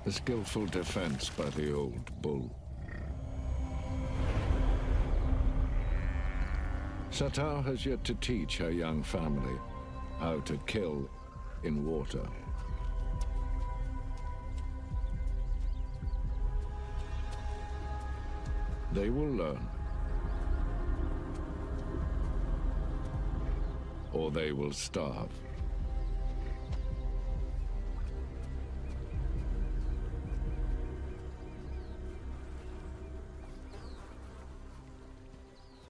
A skillful defense by the old bull. Satao has yet to teach her young family how to kill in water. They will learn, or they will starve.